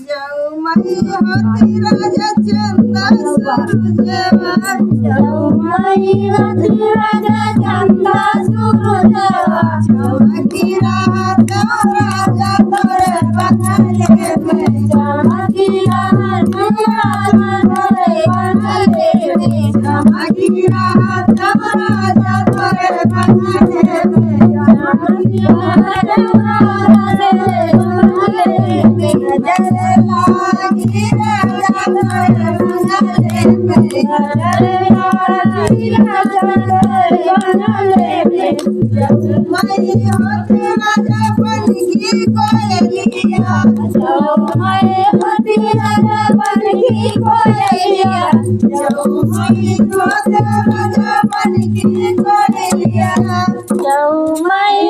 जाऊमाई होती राजा चंदा सुरजेवा जाऊमाई होती राजा चंदा सुरजेवा चमकी रात राजा तोरे बंगले में चमकी रात राजा तोरे बंगले में चमकी रात राजा तोरे बंगले में चमकी रात राजा तोरे जाऊमाई